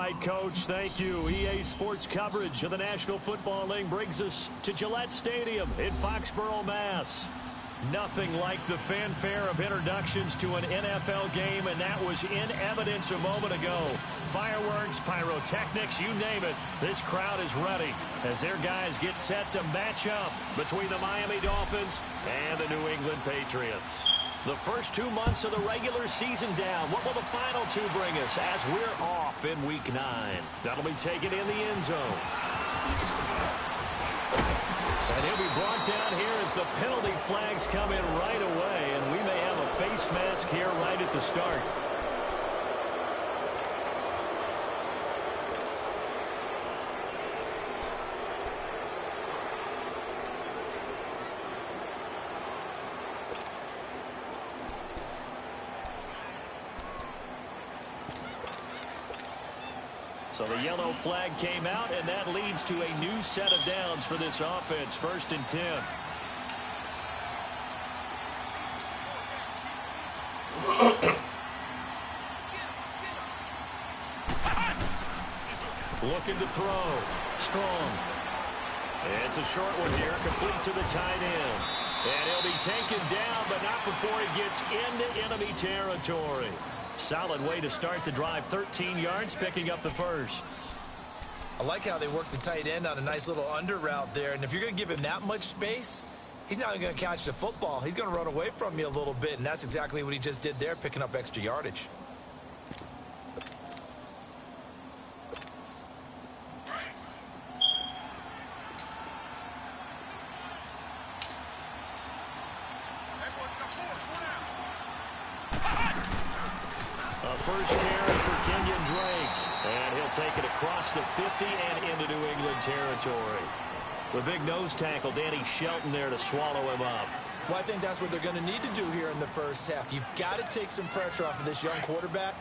right, Coach. Thank you. EA Sports coverage of the National Football League brings us to Gillette Stadium in Foxborough, Mass. Nothing like the fanfare of introductions to an NFL game, and that was in evidence a moment ago. Fireworks, pyrotechnics, you name it. This crowd is ready as their guys get set to match up between the Miami Dolphins and the New England Patriots. The first 2 months of the regular season down. What will the final two bring us as we're off in Week 9? That'll be taken in the end zone. And he'll be brought down here as the penalty flags come in right away, and we may have a face mask here right at the start. So the yellow flag came out, and that leads to a new set of downs for this offense. 1st and 10. Looking to throw. Strong. It's a short one here, complete to the tight end. And he'll be taken down, but not before he gets into enemy territory. Solid way to start the drive. 13 yards, picking up the first. I like how they work the tight end on a nice little under route there. And if you're going to give him that much space, he's not going to catch the football. He's going to run away from you a little bit, and that's exactly what he just did there, picking up extra yardage. First carry for Kenyon Drake. And he'll take it across the 50 and into New England territory. The big nose tackle, Danny Shelton, there to swallow him up. Well, I think that's what they're going to need to do here in the first half. You've got to take some pressure off of this young quarterback,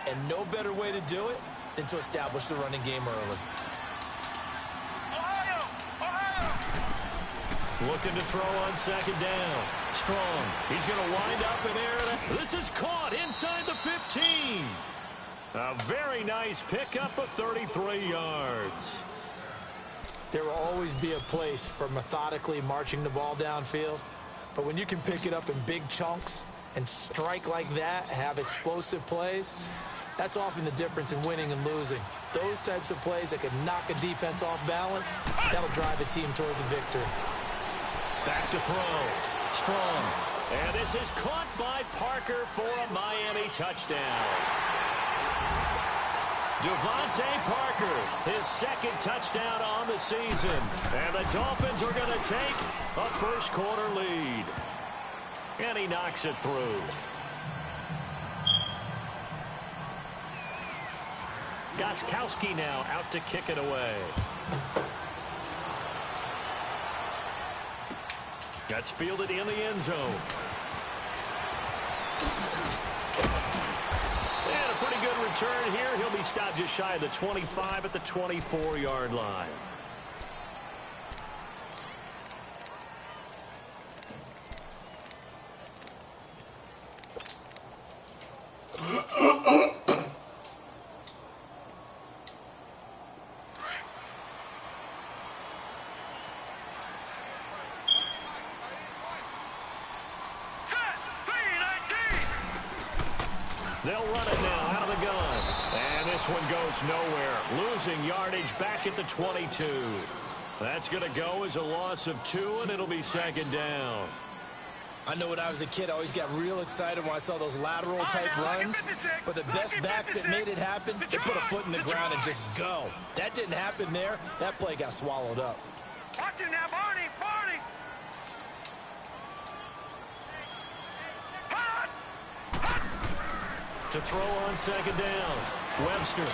and no better way to do it than to establish the running game early. Looking to throw on 2nd down. Strong. He's going to wind up in there. This is caught inside the 15. A very nice pickup of 33 yards. There will always be a place for methodically marching the ball downfield. But when you can pick it up in big chunks and strike like that, have explosive plays, that's often the difference in winning and losing. Those types of plays that can knock a defense off balance, that'll drive a team towards a victory. Back to throw. Strong. And this is caught by Parker for a Miami touchdown. Devontae Parker, his 2nd touchdown on the season. And the Dolphins are going to take a first-quarter lead. And he knocks it through. Gostkowski now out to kick it away. That's fielded in the end zone. And a pretty good return here. He'll be stopped just shy of the 25 at the 24-yard line. They'll run it now out of the gun. And this one goes nowhere. Losing yardage back at the 22. That's going to go as a loss of 2, and it'll be 2nd down. I know when I was a kid, I always got real excited when I saw those lateral-type runs. But the best backs that made it happen, they put a foot in the ground and just go. That didn't happen there. That play got swallowed up. Watch him now, Barney! Barney! To throw on 2nd down. Webster.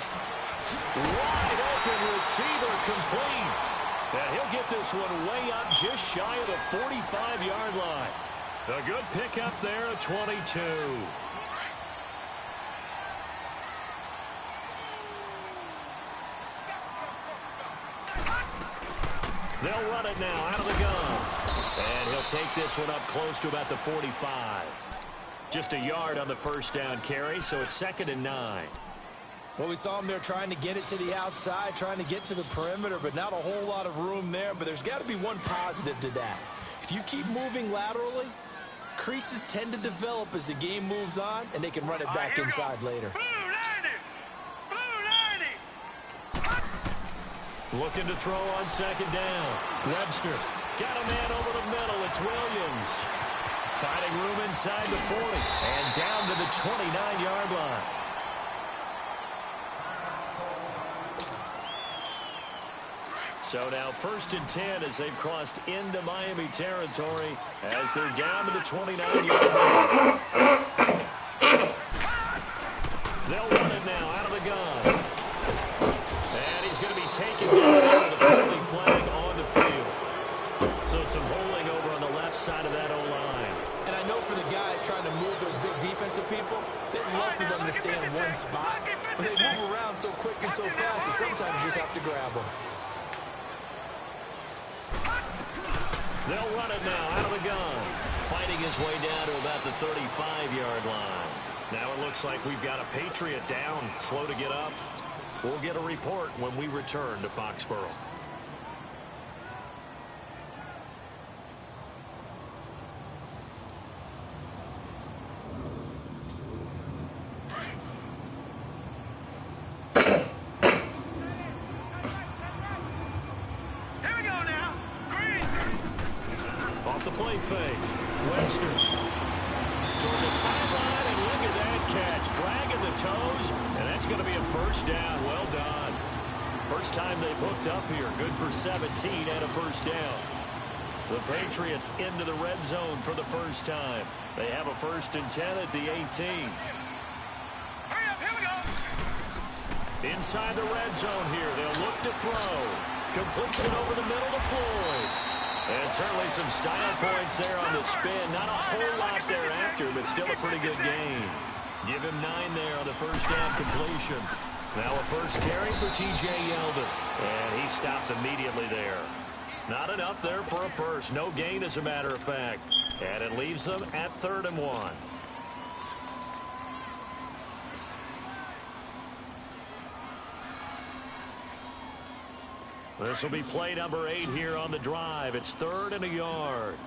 Wide open receiver complete. And he'll get this one way up just shy of the 45-yard line. A good pickup there at 22. They'll run it now out of the gun. And he'll take this one up close to about the 45. Just a yard on the first down carry, so it's 2nd and 9. Well, we saw him there trying to get it to the outside, trying to get to the perimeter, but not a whole lot of room there. But there's got to be one positive to that. If you keep moving laterally, creases tend to develop as the game moves on, and they can run it back inside later. Looking to throw on second down. Webster got a man over the middle. It's Williams. Finding room inside the 40 and down to the 29-yard line. So now 1st and 10 as they've crossed into Miami territory as they're down to the 29-yard line. They'll run it now out of the gun. And he's going to be taken down with a penalty flag on the field. So some holding over on the left side of that O-line. And I know for the guys trying to move those big defensive people, they'd love for them to stay in one spot. But they move around so quick and so fast that sometimes you just have to grab them. They'll run it now out of the gun. Fighting his way down to about the 35-yard line. Now it looks like we've got a Patriot down, slow to get up. We'll get a report when we return to Foxborough. Play fake. Webster toward the sideline, and look at that catch. Dragging the toes, and that's going to be a first down. Well done. First time they've hooked up here. Good for 17 and a first down. The Patriots into the red zone for the first time. They have a 1st and 10 at the 18. Hurry up, here we go. Inside the red zone here. They'll look to throw. Completes it over the middle to Floyd. And certainly some style points there on the spin. Not a whole lot thereafter, but still a pretty good game. Give him 9 there on the first down completion. Now a first carry for T.J. Yeldon. And he stopped immediately there. Not enough there for a first. No gain, as a matter of fact. And it leaves them at 3rd and 1. This will be play number 8 here on the drive. It's 3rd and a yard.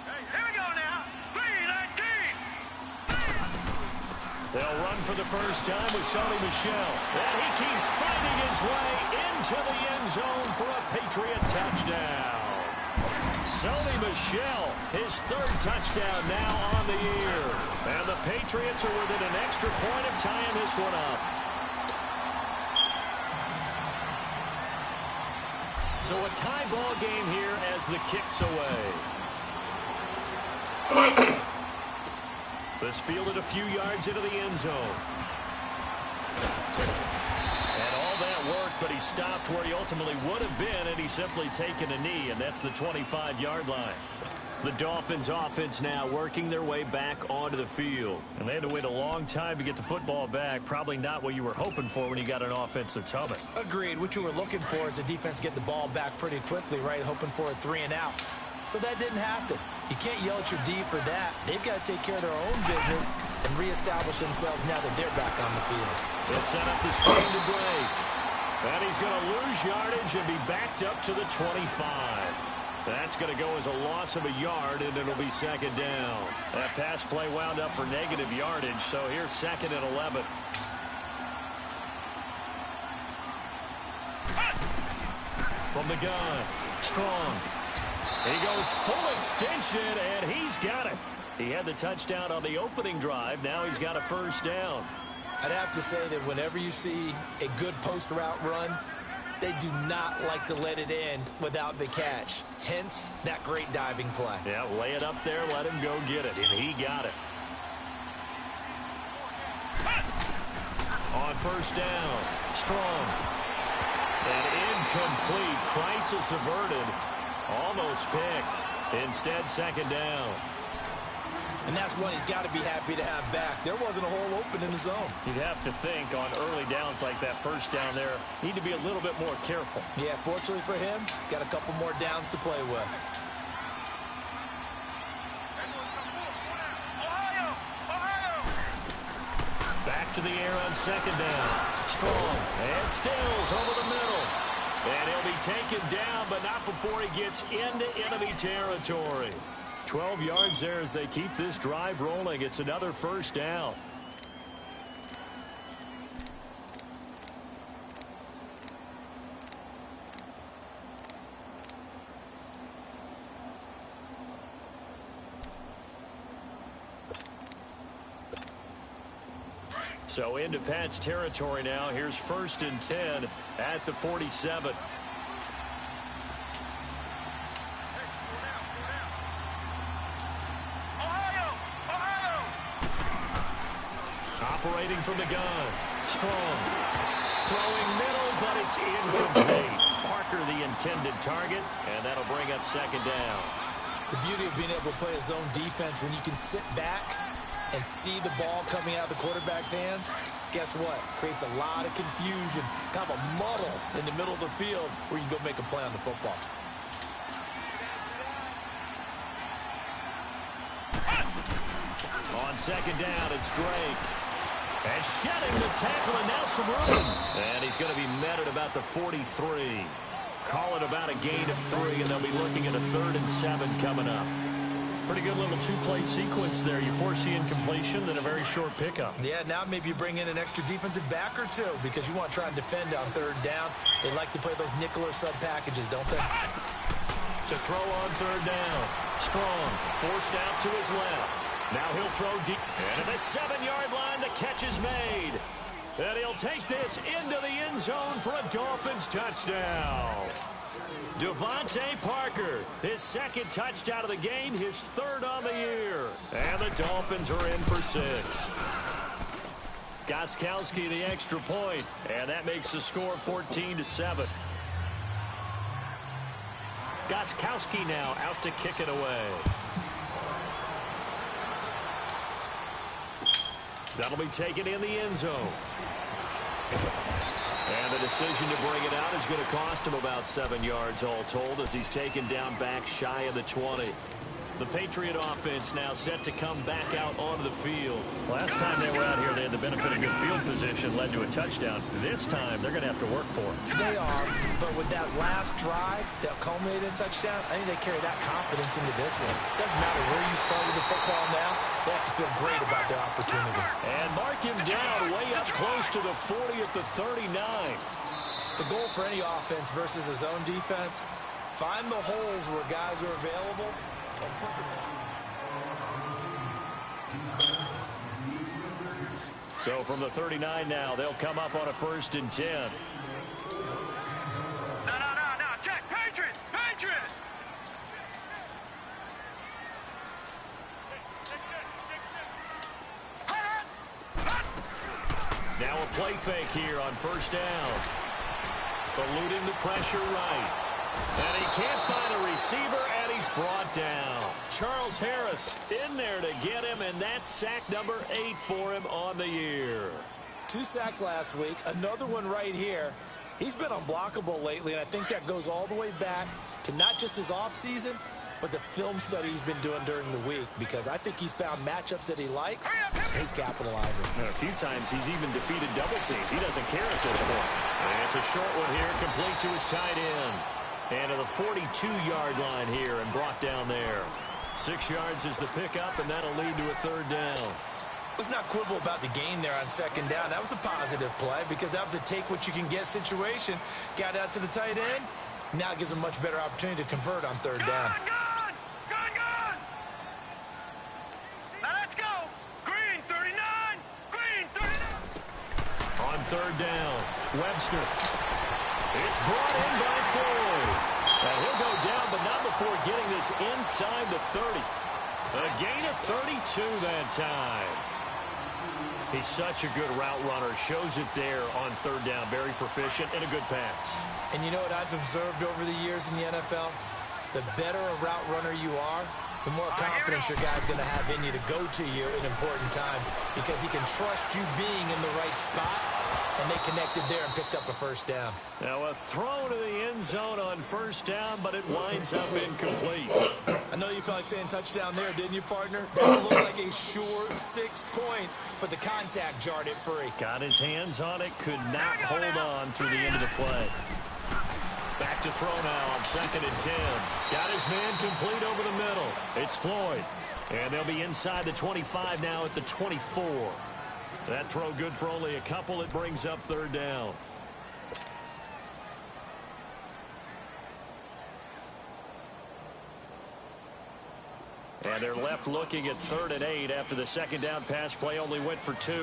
Here we go now. 3-19. They'll run for the first time with Sony Michel. And he keeps fighting his way into the end zone for a Patriot touchdown. Sony Michel, his 3rd touchdown now on the year. And the Patriots are within an extra point of tying this one up. So a tie ball game here as the kick's away. This fielded a few yards into the end zone. And all that work, but he stopped where he ultimately would have been, and he's simply taken a knee, and that's the 25-yard line. The Dolphins offense now working their way back onto the field. And they had to wait a long time to get the football back. Probably not what you were hoping for when you got an offense that's humming. Agreed. What you were looking for is the defense get the ball back pretty quickly, right? Hoping for a 3 and out. So that didn't happen. You can't yell at your D for that. They've got to take care of their own business and reestablish themselves now that they're back on the field. They'll set up the screen to Drake. And he's going to lose yardage and be backed up to the 25. That's going to go as a loss of a yard, and it'll be 2nd down. That pass play wound up for negative yardage, so here's 2nd and 11. From the gun, Strong. He goes full extension, and he's got it. He had the touchdown on the opening drive. Now he's got a first down. I'd have to say that whenever you see a good post route run, they do not like to let it in without the catch. Hence, that great diving play. Yeah, lay it up there, let him go get it, and he got it. On first down, Strong. An incomplete, crisis averted, almost picked. Instead, 2nd down. And that's one he's got to be happy to have back. There wasn't a hole open in the zone. You'd have to think on early downs like that first down there, need to be a little bit more careful. Yeah, fortunately for him, got a couple more downs to play with. Back to the air on second down. Strong. And Stills over the middle. And he'll be taken down, but not before he gets into enemy territory. 12 yards there as they keep this drive rolling. It's another first down. So into Pat's territory now. Here's 1st and 10 at the 47. Operating from the gun. Strong. Throwing middle, but it's incomplete. Parker the intended target, and that'll bring up second down. The beauty of being able to play a zone defense when you can sit back and see the ball coming out of the quarterback's hands, guess what? Creates a lot of confusion, kind of a muddle in the middle of the field where you can go make a play on the football. On second down, it's Drake. And shedding the tackle, and now some room. And he's going to be met at about the 43. Call it about a gain of 3, and they'll be looking at a 3rd and 7 coming up. Pretty good little two-play sequence there. You force the incompletion, then a very short pickup. Yeah, now maybe you bring in an extra defensive back or two because you want to try and defend on 3rd down. They like to play those nickel or sub packages, don't they? To throw on 3rd down. Strong, forced out to his left. Now he'll throw deep. And at the 7-yard line, the catch is made. And he'll take this into the end zone for a Dolphins touchdown. Devontae Parker, his 2nd touchdown of the game, his 3rd on the year. And the Dolphins are in for 6. Gostkowski the extra point, and that makes the score 14-7. Gostkowski now out to kick it away. That'll be taken in the end zone. And the decision to bring it out is going to cost him about 7 yards all told as he's taken down back shy of the 20. The Patriot offense now set to come back out onto the field. Last time they were out here, they had the benefit of good field position, led to a touchdown. This time, they're going to have to work for it. They are, but with that last drive that culminated in a touchdown, I think they carry that confidence into this one. Doesn't matter where you started the football now, they have to feel great about their opportunity. And mark him down way up close to the 40 at the 39. The goal for any offense versus a zone defense, find the holes where guys are available. So from the 39 now, they'll come up on a 1st and 10. No. Check. Patriot. Now a play fake here on 1st down. Eluding the pressure right. And he can't find a receiver, and he's brought down. Charles Harris in there to get him, and that's sack number 8 for him on the year. 2 sacks last week, another one right here. He's been unblockable lately, and I think that goes all the way back to not just his offseason, but the film study he's been doing during the week, because I think he's found matchups that he likes, and he's capitalizing. And a few times he's even defeated double teams. He doesn't care at this point. And it's a short one here, complete to his tight end. And to the 42-yard line here and brought down there. 6 yards is the pickup, and that'll lead to a 3rd down. Let's not quibble about the gain there on 2nd down. That was a positive play because that was a take-what-you-can-get situation. Got out to the tight end. Now it gives him a much better opportunity to convert on 3rd down. Gun! Now let's go! Green 39! Green 39! On 3rd down, Webster. It's brought in by Floyd. And he'll go down, but not before getting this inside the 30. A gain of 32 that time. He's such a good route runner. Shows it there on 3rd down. Very proficient and a good pass. And you know what I've observed over the years in the NFL? The better a route runner you are, the more confidence your guy's going to have in you to go to you in important times because he can trust you being in the right spot, and they connected there and picked up a 1st down. Now a throw to the end zone on 1st down, but it winds up incomplete. I know you felt like saying touchdown there, didn't you, partner? That looked like a sure 6 points, but the contact jarred it free. Got his hands on it, could not hold on through the end of the play. Back to throw now on 2nd and 10. Got his man complete over the middle. It's Floyd. And they'll be inside the 25 now at the 24. That throw good for only a couple. It brings up 3rd down. And they're left looking at 3rd and 8 after the 2nd down pass play only went for 2. All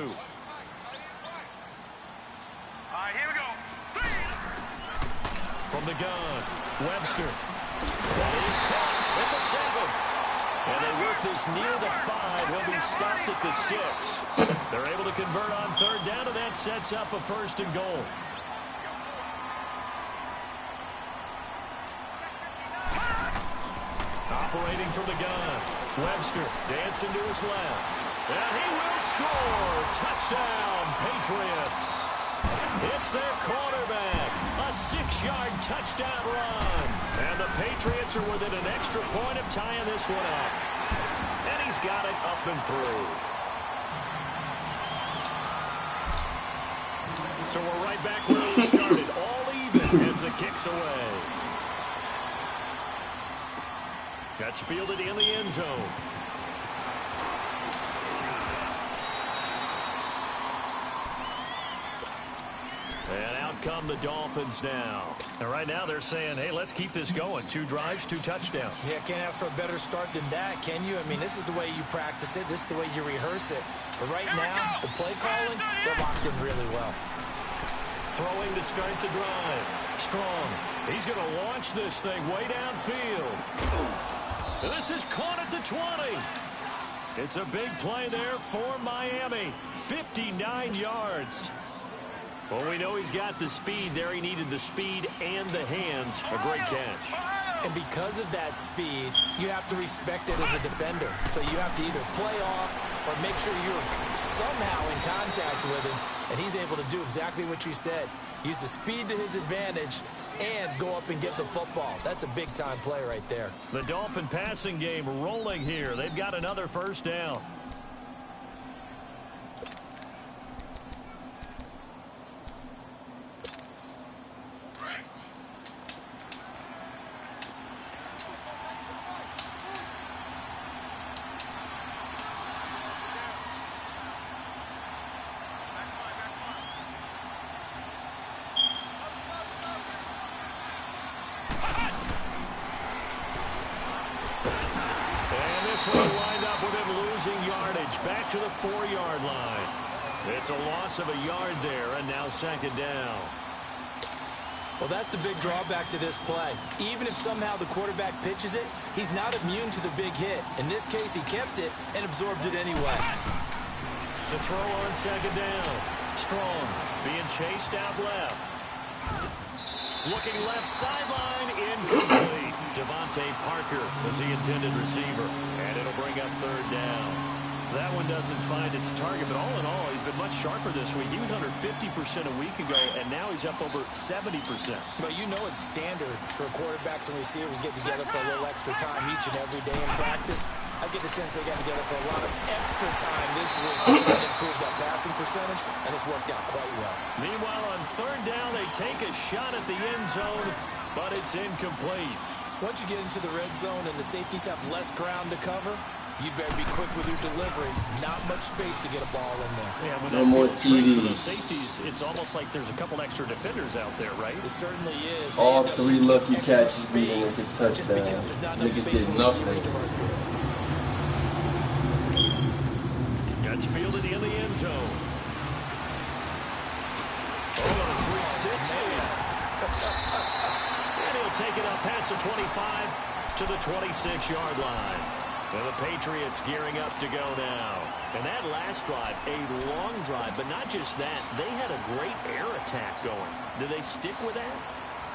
right, here we go. From the gun, Webster. That is caught at the 7. And they work this near the 5. He'll be stopped at the 6. They're able to convert on 3rd down, and that sets up a 1st and goal. Operating from the gun, Webster dancing to his left. And he will score. Touchdown, Patriots. It's their quarterback. A 6-yard touchdown run. And the Patriots are within an extra point of tying this one up. And he's got it up and through. So we're right back where we started. All even as the kick's away. That's fielded in the end zone. And out come the Dolphins now. And right now they're saying, hey, let's keep this going. 2 drives, 2 touchdowns. Yeah, can't ask for a better start than that, can you? I mean, this is the way you practice it. This is the way you rehearse it. But right now, the play calling, they're locked in really well. Throwing to start the drive. Strong. He's going to launch this thing way downfield. This is caught at the 20. It's a big play there for Miami. 59 yards. Well, we know he's got the speed there. He needed the speed and the hands. A great catch. And because of that speed, you have to respect it as a defender. So you have to either play off or make sure you're somehow in contact with him. And he's able to do exactly what you said. Use the speed to his advantage and go up and get the football. That's a big-time play right there. The Dolphin passing game rolling here. They've got another 1st down. Lined up with him losing yardage back to the 4-yard line. It's a loss of a yard there, and now 2nd down. Well, that's the big drawback to this play. Even if somehow the quarterback pitches it, he's not immune to the big hit. In this case, he kept it and absorbed it anyway. To throw on 2nd down. Strong being chased out left. Looking left sideline, incomplete. Devontae Parker was the intended receiver, and it'll bring up 3rd down. That one doesn't find its target, but all in all, he's been much sharper this week. He was under 50% a week ago, and now he's up over 70%. But you know it's standard for quarterbacks and receivers get together for a little extra time each and every day in practice. I get the sense they got together for a lot of extra time this week to try to improve that passing percentage, and it's worked out quite well. Meanwhile, on 3rd down, they take a shot at the end zone, but it's incomplete. Once you get into the red zone and the safeties have less ground to cover, you better be quick with your delivery. Not much space to get a ball in there. Yeah, when no more TDs. For the safeties, it's almost like there's a couple extra defenders out there, right? It certainly is. All 3 lucky catches being with the touchdown. Niggas did nothing. That's fielded in the end zone. Oh, 360. And he'll take it up past the 25 to the 26-yard line. And the Patriots gearing up to go now. And that last drive, a long drive, but not just that. They had a great air attack going. Do they stick with that?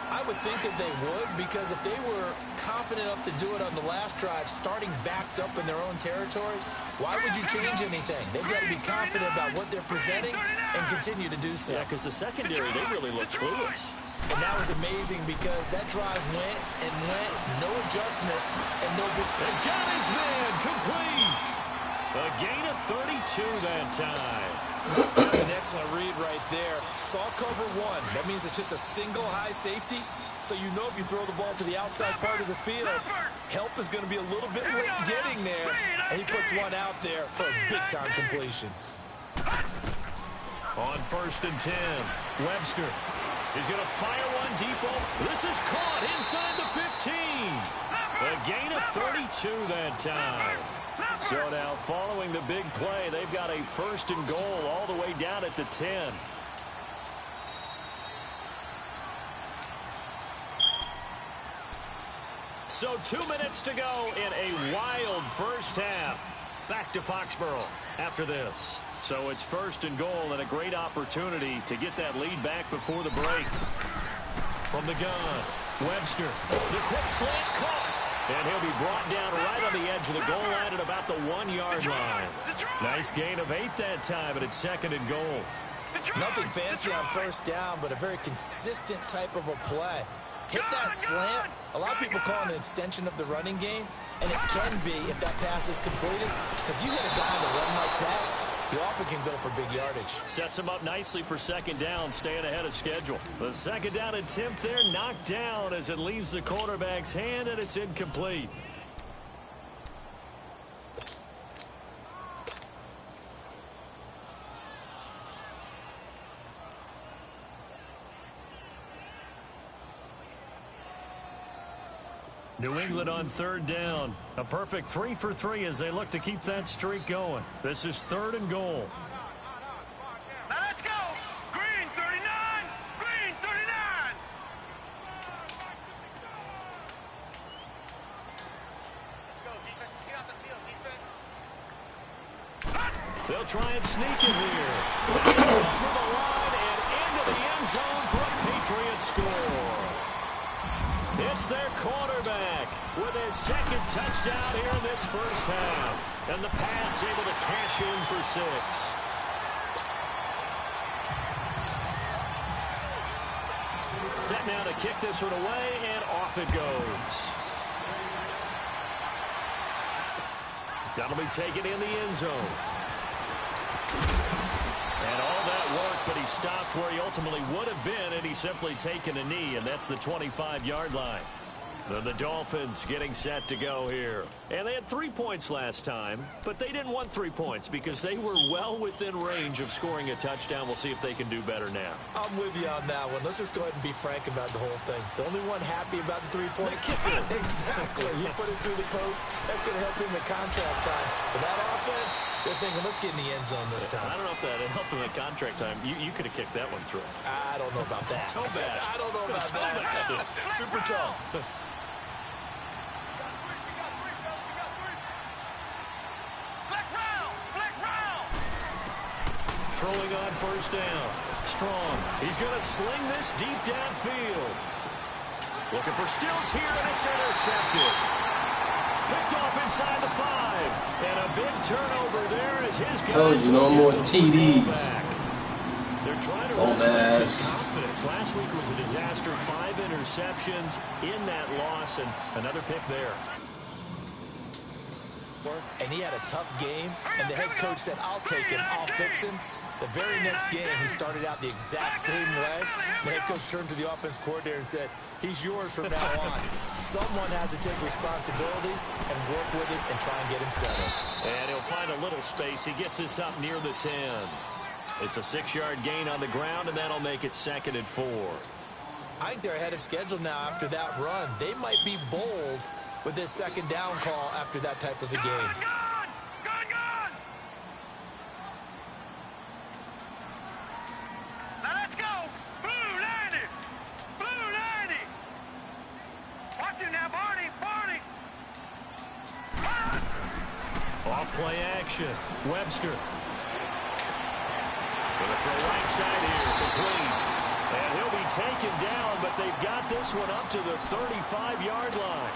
I would think that they would, because if they were confident enough to do it on the last drive, starting backed up in their own territory, why would you change anything? They've got to be confident about what they're presenting and continue to do so. Yeah, because the secondary, they really look clueless. And that was amazing because that drive went and went, no adjustments, and no... And got his man complete. A gain of 32 that time. That's an excellent read right there. Saw cover one. That means it's just a single high safety. So you know if you throw the ball to the outside part of the field, help is going to be a little bit late getting there. And he puts one out there for a big-time completion. On 1st and 10, Webster. He's going to fire one deep. This is caught inside the 15. A gain of 32 that time. So now following the big play, they've got a 1st and goal all the way down at the 10. So 2 minutes to go in a wild first half. Back to Foxborough after this. So it's 1st and goal and a great opportunity to get that lead back before the break. From the gun, Webster. The quick slant caught. And he'll be brought down right on the edge of the goal line at about the 1-yard line. Nice gain of 8 that time, and it's 2nd and goal. Nothing fancy on 1st down, but a very consistent type of a play. Hit that slant. A lot of people call it an extension of the running game, and it can be if that pass is completed, because you get a guy on the run like that, you often can go for big yardage. Sets him up nicely for 2nd down, staying ahead of schedule. The 2nd down attempt there knocked down as it leaves the quarterback's hand, and it's incomplete. New England on 3rd down. A perfect 3 for 3 as they look to keep that streak going. This is 3rd and goal. Now let's go. Green 39. Green 39. Let's go, defense. Let's get out the field, defense. They'll try and sneak it here. And it's over the line and into the end zone for a Patriots score. It's their quarterback with his 2nd touchdown here in this first half. And the Pats able to cash in for 6. Set now to kick this one away, and off it goes. That'll be taken in the end zone. And all that work, but he stopped where he ultimately would have been, and he's simply taken a knee, and that's the 25-yard line. Then the Dolphins getting set to go here. And they had 3 points last time, but they didn't want 3 points because they were well within range of scoring a touchdown. We'll see if they can do better now. I'm with you on that one. Let's just go ahead and be frank about the whole thing. The only one happy about the 3-point kick. Exactly. He put it through the post. That's going to help him in contract time. But that offense, they're thinking, let's get in the end zone this time. I don't know if that helped him at contract time. You could have kicked that one through. I don't know about that. Toe bash. I don't know about that. Super toe. Throwing on 1st down. Strong. He's going to sling this deep downfield. Looking for Stills here, and it's intercepted. Picked off inside the 5. And a big turnover there as his guys... Told you, no more TDs. They're trying to restore his confidence. Last week was a disaster. 5 interceptions in that loss, and another pick there. And he had a tough game, and the head coach said, I'll take him, I'll fix him. The very next game, he started out the exact same way. The head coach turned to the offense coordinator and said, he's yours from now on. Someone has to take responsibility and work with it and try and get him settled. And he'll find a little space. He gets this up near the 10. It's a 6-yard gain on the ground, and that'll make it 2nd and 4. I think they're ahead of schedule now after that run. They might be bold with this 2nd down call after that type of a game. Now let's go. Blue 90. Blue 90. Watch him now, Barney. Barney. Off play action. Webster. Gonna throw right side here. Complete. And he'll be taken down, but they've got this one up to the 35-yard line.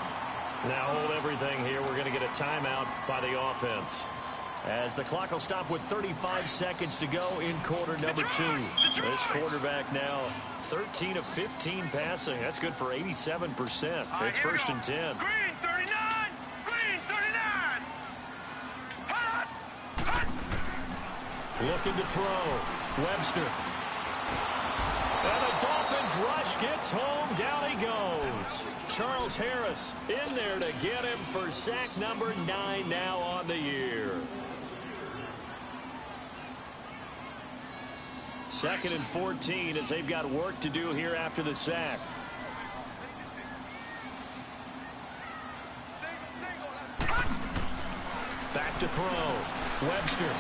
Now hold everything here. We're going to get a timeout by the offense. As the clock will stop with 35 seconds to go in quarter number 2. This quarterback now 13 of 15 passing. That's good for 87%. It's first and 10. Green 39! Green 39! Hot! Hot! Looking to throw. Webster. And the Dolphins rush gets home. Down he goes. Charles Harris in there to get him for sack number 9 now on the year. Second and 14 as they've got work to do here after the sack. Back to throw. Webster.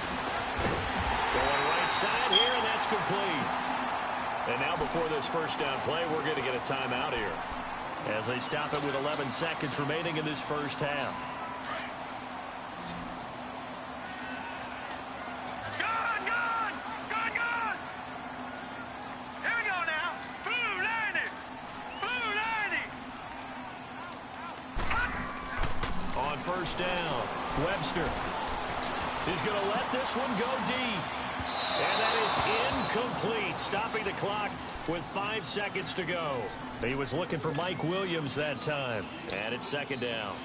Going right side here, and that's complete. And now before this first down play, we're going to get a timeout here as they stop it with 11 seconds remaining in this first half. Gone! Gone! Gone! Gone! Here we go now. Blue 90! Blue 90! On first down, Webster. He's going to let this one go deep. And that is incomplete, stopping the clock with 5 seconds to go. He was looking for Mike Williams that time. And it's second down.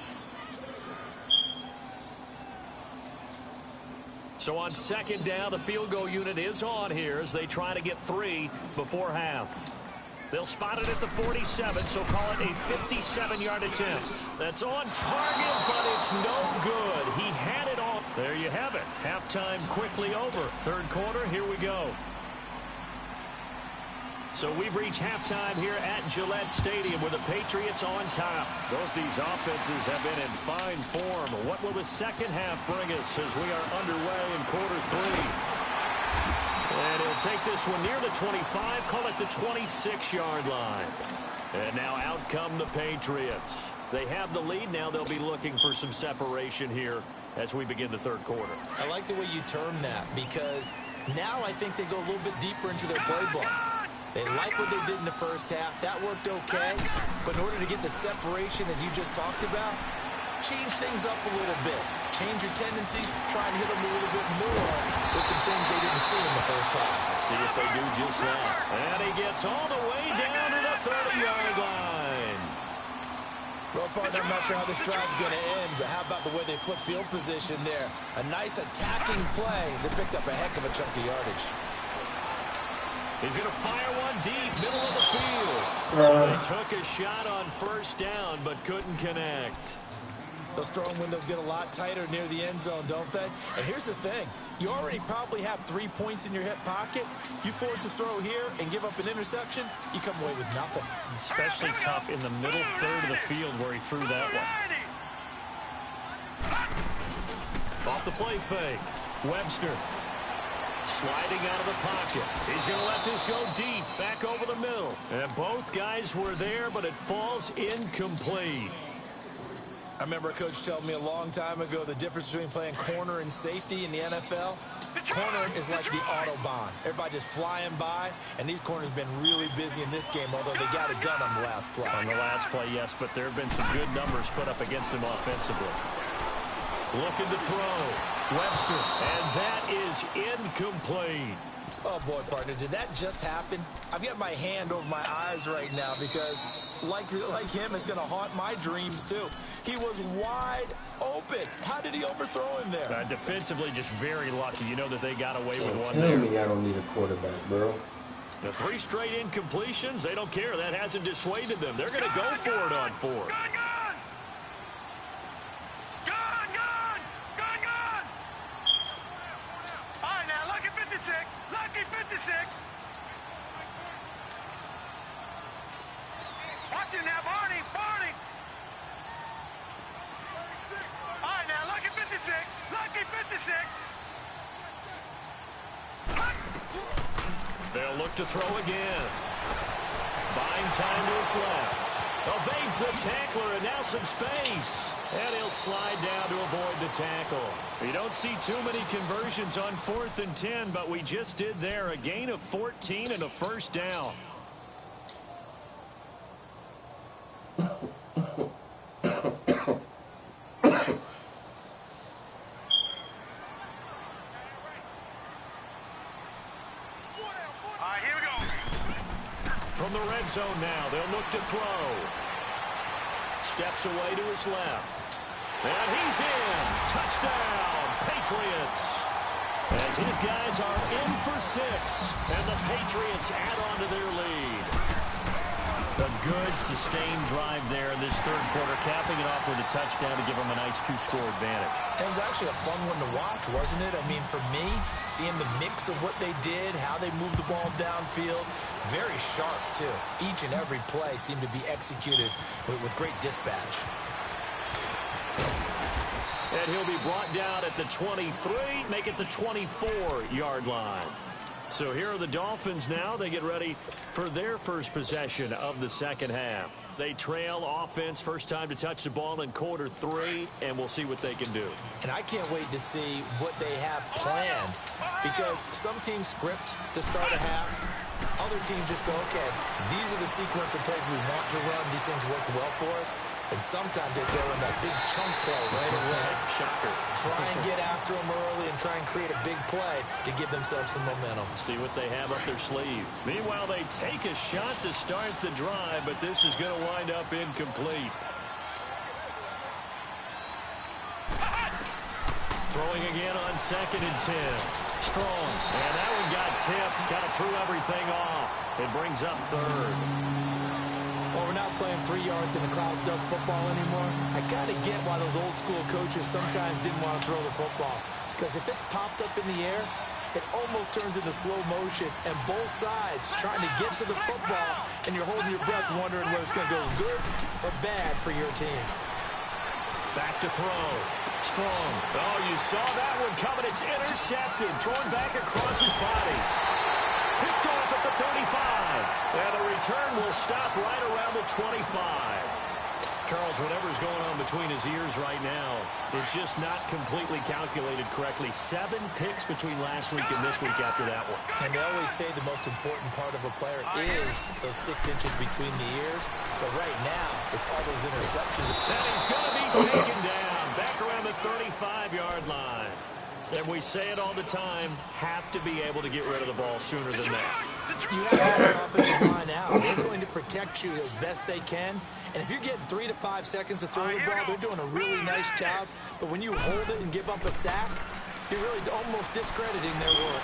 So on second down, the field goal unit is on here as they try to get 3 before half. They'll spot it at the 47, so call it a 57-yard attempt. That's on target, but it's no good. He had it on. There you have it. Halftime quickly over. Third quarter, here we go. So we've reached halftime here at Gillette Stadium with the Patriots on top. Both these offenses have been in fine form. What will the second half bring us as we are underway in quarter 3? And he'll take this one near the 25, call it the 26-yard line. And now out come the Patriots. They have the lead. Now they'll be looking for some separation here as we begin the third quarter. I like the way you term that because now I think they go a little bit deeper into their playbook. They like what they did in the first half. That worked okay. But in order to get the separation that you just talked about, change things up a little bit. Change your tendencies. Try and hit them a little bit more with some things they didn't see in the first half. See if they do just that. And he gets all the way down to the 30-yard line. Well, partner, I'm not sure how this drive's going to end, but how about the way they flip field position there? A nice attacking play that picked up a heck of a chunk of yardage. He's going to fire one deep, middle of the field. So he took a shot on first down, but couldn't connect. Those throwing windows get a lot tighter near the end zone, don't they? And here's the thing. You already probably have 3 points in your hip pocket. You force a throw here and give up an interception, you come away with nothing. Especially tough in the middle third of the field where he threw that one. Off the play fake. Webster. Sliding out of the pocket. He's going to let this go deep, back over the middle. And both guys were there, but it falls incomplete. I remember a coach telling me a long time ago the difference between playing corner and safety in the NFL. Corner is like the Autobahn. Everybody just flying by, and these corners have been really busy in this game, although they got it done on the last play. On the last play, yes, but there have been some good numbers put up against him offensively. Looking to throw. Webster, and that is incomplete. Oh, boy, partner, did that just happen? I've got my hand over my eyes right now because, like him, it's going to haunt my dreams, too. He was wide open. How did he overthrow him there? Defensively, just very lucky. You know that they got away with one Tell there. me I don't need a quarterback, bro. The 3 straight incompletions, they don't care. That hasn't dissuaded them. They're going to go for it on 4th. Lucky 56. Watch him now, Barney. Barney. All right, now, lucky 56. Lucky 56. They'll look to throw again. Buying time to his left. Evades the tackler, and now some space. And he'll slide down to avoid the tackle. You don't see too many conversions on 4th and 10, but we just did there. A gain of 14 and a first down. the red zone now. They'll look to throw. Steps away to his left. And he's in. Touchdown, Patriots. As his guys are in for 6. And the Patriots add on to their lead. A good, sustained drive there in this third quarter, capping it off with a touchdown to give them a nice 2-score advantage. It was actually a fun one to watch, wasn't it? I mean, for me, seeing the mix of what they did, how they moved the ball downfield, very sharp, too. Each and every play seemed to be executed with great dispatch. And he'll be brought down at the 23, make it the 24-yard line. So here are the Dolphins now. They get ready for their first possession of the second half. They trail offense, first time to touch the ball in quarter 3, and we'll see what they can do. And I can't wait to see what they have planned, because some teams script to start a half. Other teams just go, okay, these are the sequence of plays we want to run. These things worked well for us. And sometimes they throw in that big chunk play right away. Shocker. Try and get after them early and try and create a big play to give themselves some momentum. See what they have up their sleeve. Meanwhile, they take a shot to start the drive, but this is going to wind up incomplete. Throwing again on 2nd and 10. Strong. And that one got tipped. Kind of threw everything off. It brings up 3rd. Well, we're not playing 3 yards in a cloud of dust football anymore. I kind of get why those old school coaches sometimes didn't want to throw the football. Because if it's popped up in the air, it almost turns into slow motion. And both sides trying to get to the football, and you're holding your breath wondering whether it's going to go good or bad for your team. Back to throw. Strong. Oh, you saw that one coming. It's intercepted. Thrown back across his body. Picked off at the 35. And the return will stop right around the 25. Charles, whatever's going on between his ears right now, it's just not completely calculated correctly. 7 picks between last week and this week after that one. And they always say the most important part of a player is those 6 inches between the ears. But right now, it's all those interceptions. And he's going to be taken down back around the 35-yard line. And we say it all the time, have to be able to get rid of the ball sooner than that. You have to have your offensive line out. They're going to protect you as best they can. And if you're getting 3 to 5 seconds to throw the ball, they're doing a really nice job. But when you hold it and give up a sack, you're really almost discrediting their work.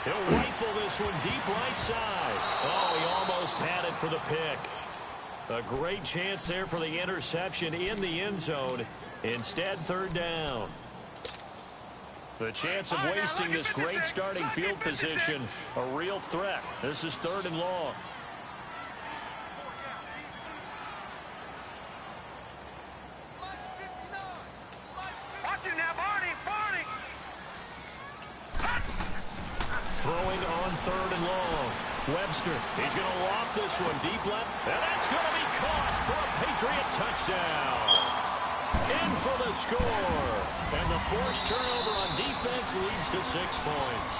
He'll rifle this one deep right side. Oh, he almost had it for the pick. A great chance there for the interception in the end zone. Instead, 3rd down. The chance of wasting this great starting field position, a real threat. This is 3rd and long. Watch it now, Barney, Barney. Throwing on 3rd and long. Webster, he's going to loft this one deep left. And that's going to be caught for a Patriot touchdown. In for the score. And the forced turnover on defense leads to 6 points.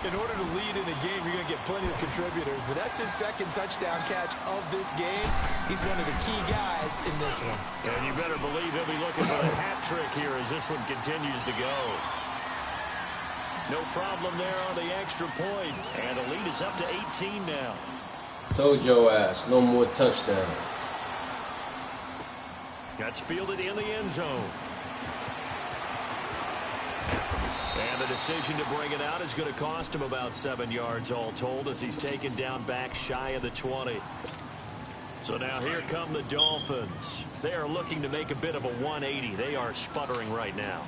In order to lead in a game, you're going to get plenty of contributors. But that's his 2nd touchdown catch of this game. He's one of the key guys in this one. And you better believe he'll be looking for the hat trick here as this one continues to go. No problem there on the extra point. And the lead is up to 18 now. Told your ass, no more touchdowns. That's fielded in the end zone. And the decision to bring it out is going to cost him about 7 yards all told as he's taken down back shy of the 20. So now here come the Dolphins. They are looking to make a bit of a 180. They are sputtering right now.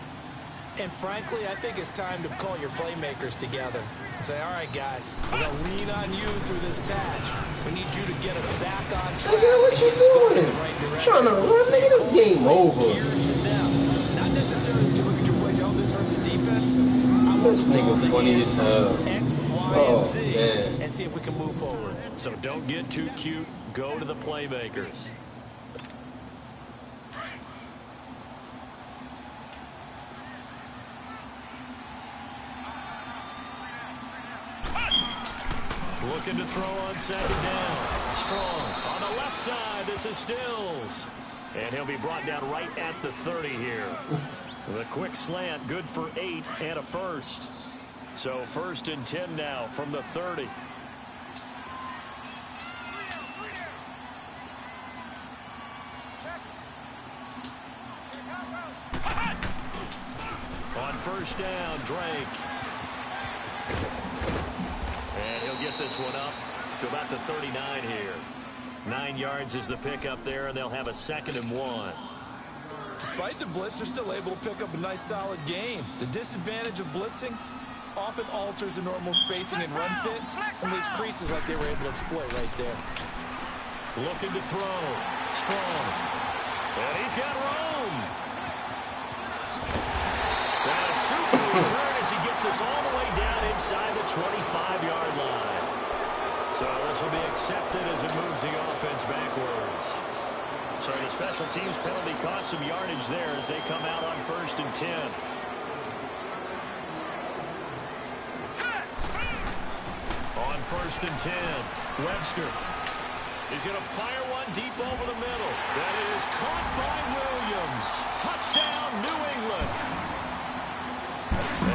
And frankly, I think it's time to call your playmakers together and say, all right, guys, we're going to lean on you through this patch. We need you to get us back on track. Nigga, what you doing? Trying to run, nigga, this game over. Not necessarily to look at your plays. Oh, this hurts the defense. This nigga funny as hell. X, Y, and Z, man. and see if we can move forward. So don't get too cute. Go to the playmakers. Looking to throw on 2nd down. Strong on the left side. This is Stills. And he'll be brought down right at the 30 here. The quick slant, good for 8 and a first. So 1st and 10 now from the 30. On first down, Drake. And he'll get this one up to about the 39 here. 9 yards is the pickup there, and they'll have a 2nd and 1. Despite the blitz, they're still able to pick up a nice, solid gain. The disadvantage of blitzing often alters the normal spacing and run fits and leaves creases like they were able to exploit right there. Looking to throw. Strong. And he's got room. And a super return as he gets us all the way down inside the 25-yard line. So this will be accepted as it moves the offense backwards. So the special teams penalty cost some yardage there as they come out on 1st and 10. On 1st and 10, Webster. He's going to fire one deep over the middle. That is caught by Williams. Touchdown, New England.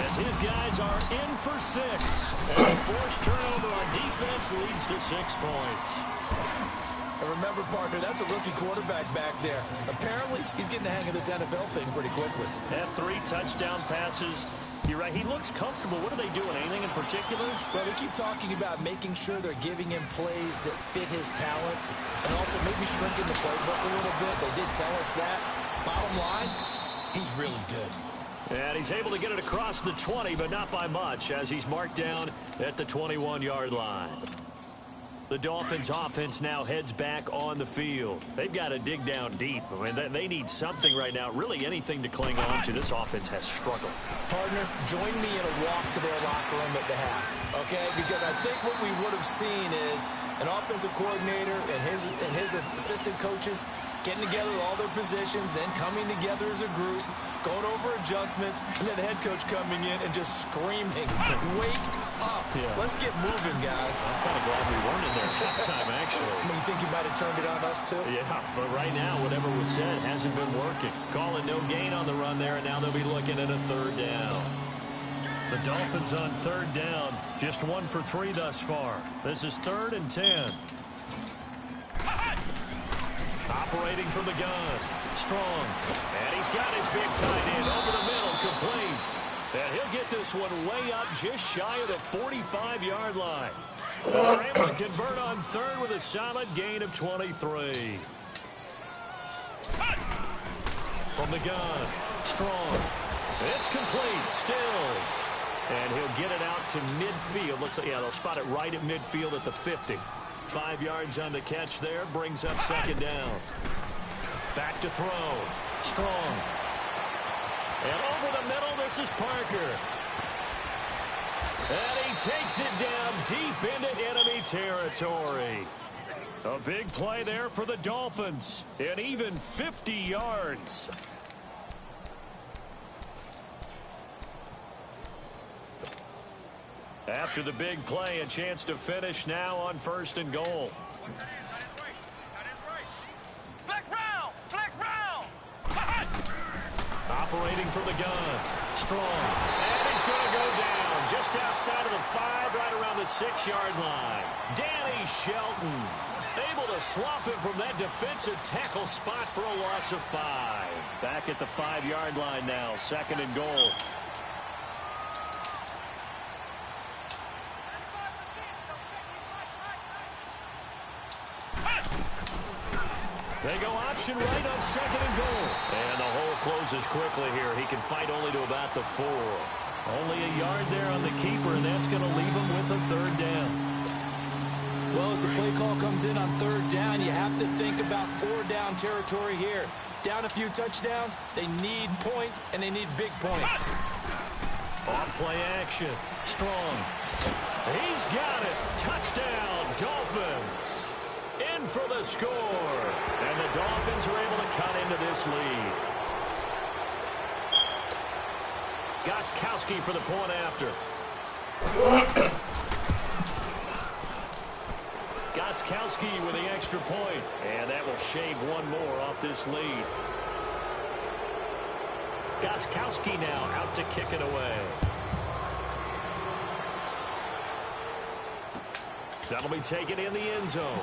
As his guys are in for 6. And a forced turnover on defense leads to 6 points. And remember, partner, that's a rookie quarterback back there. Apparently, he's getting the hang of this NFL thing pretty quickly. Had 3 touchdown passes. You're right. He looks comfortable. What are they doing? Anything in particular? Well, they keep talking about making sure they're giving him plays that fit his talents and also maybe shrinking the playbook a little bit. They did tell us that. Bottom line, he's really good. And he's able to get it across the 20, but not by much, as he's marked down at the 21-yard line. The Dolphins' offense now heads back on the field. They've got to dig down deep. I mean, they need something right now, really anything to cling on to. This offense has struggled. Partner, join me in a walk to their locker room at the half, okay? Because I think what we would have seen is an offensive coordinator and his assistant coaches getting together with all their positions, then coming together as a group, going over adjustments, and then the head coach coming in and just screaming, wake up. Yeah. Let's get moving, guys. I'm kind of glad we weren't in there halftime, actually. I mean, you think he might have turned it on us, too? Yeah, but right now, whatever was said hasn't been working. Calling no gain on the run there, and now they'll be looking at a 3rd down. The Dolphins on 3rd down, just 1 for 3 thus far. This is 3rd and 10. Operating from the gun. Strong. And he's got his big tight end over the middle, complete. And he'll get this one way up just shy of the 45-yard line. They're able to convert on 3rd with a solid gain of 23. From the gun. Strong. It's complete. Stills. And he'll get it out to midfield. Looks like, yeah, they'll spot it right at midfield at the 50. 5 yards on the catch there. Brings up 2nd down. Back to throw. Strong. And over the middle, this is Parker. And he takes it down deep into enemy territory. A big play there for the Dolphins. And even 50 yards. After the big play, a chance to finish now on 1st and goal. Operating from the gun. Strong. And he's going to go down just outside of the 5, right around the 6-yard line. Danny Shelton able to swap him from that defensive tackle spot for a loss of 5. Back at the 5-yard line now, 2nd and goal. They go option right on 2nd and goal. And the hole closes quickly here. He can fight only to about the 4. Only a yard there on the keeper, and that's going to leave him with a 3rd down. Well, as the play call comes in on 3rd down, you have to think about 4-down territory here. Down a few touchdowns, they need points, and they need big points. On play action. Strong. He's got it. Touchdown, Dolphins. In for the score. And the Dolphins are able to cut into this lead. Gostkowski for the point after. Gostkowski with the extra point. And that will shave one more off this lead. Gostkowski now out to kick it away. That'll be taken in the end zone.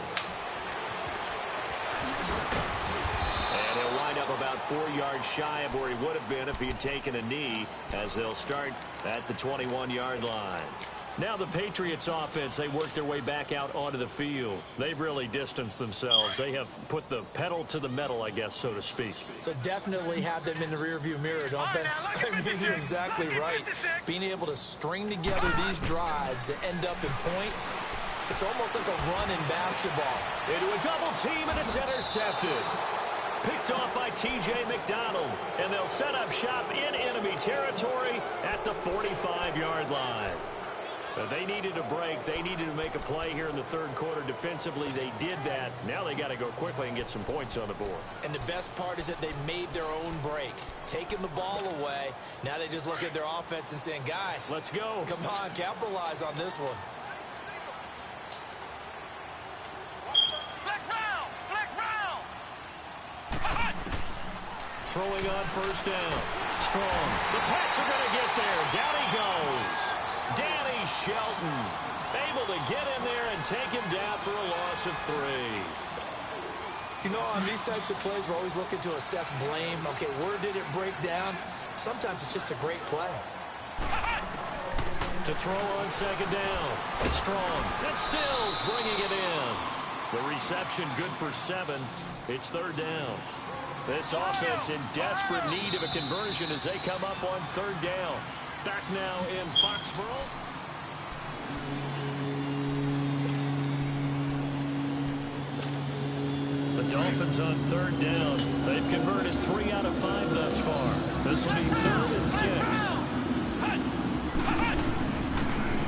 And he'll wind up about 4 yards shy of where he would have been if he had taken a knee, as they'll start at the 21-yard line. Now the Patriots offense, they work their way back out onto the field. They've really distanced themselves. They have put the pedal to the metal, I guess, so to speak. So definitely have them in the rearview mirror, don't they? I mean, you're exactly right. Being able to string together these drives that end up in points, it's almost like a run in basketball. Into a double team, and it's intercepted. Picked off by T.J. McDonald, and they'll set up shop in enemy territory at the 45-yard line. But they needed a break. They needed to make a play here in the third quarter. Defensively, they did that. Now they got to go quickly and get some points on the board. And the best part is that they made their own break, taking the ball away. Now they just look at their offense and saying, guys, let's go. Come on, capitalize on this one. Throwing on first down. Strong. The Pats are going to get there. Down he goes. Danny Shelton able to get in there and take him down for a loss of 3. You know, on these types of plays, we're always looking to assess blame. Okay, where did it break down? Sometimes it's just a great play. To throw on second down. Strong. And Stills bringing it in. The reception good for 7. It's third down. This offense in desperate need of a conversion as they come up on third down. Back now in Foxborough. The Dolphins on third down. They've converted 3 out of 5 thus far. This will be 3rd and 6.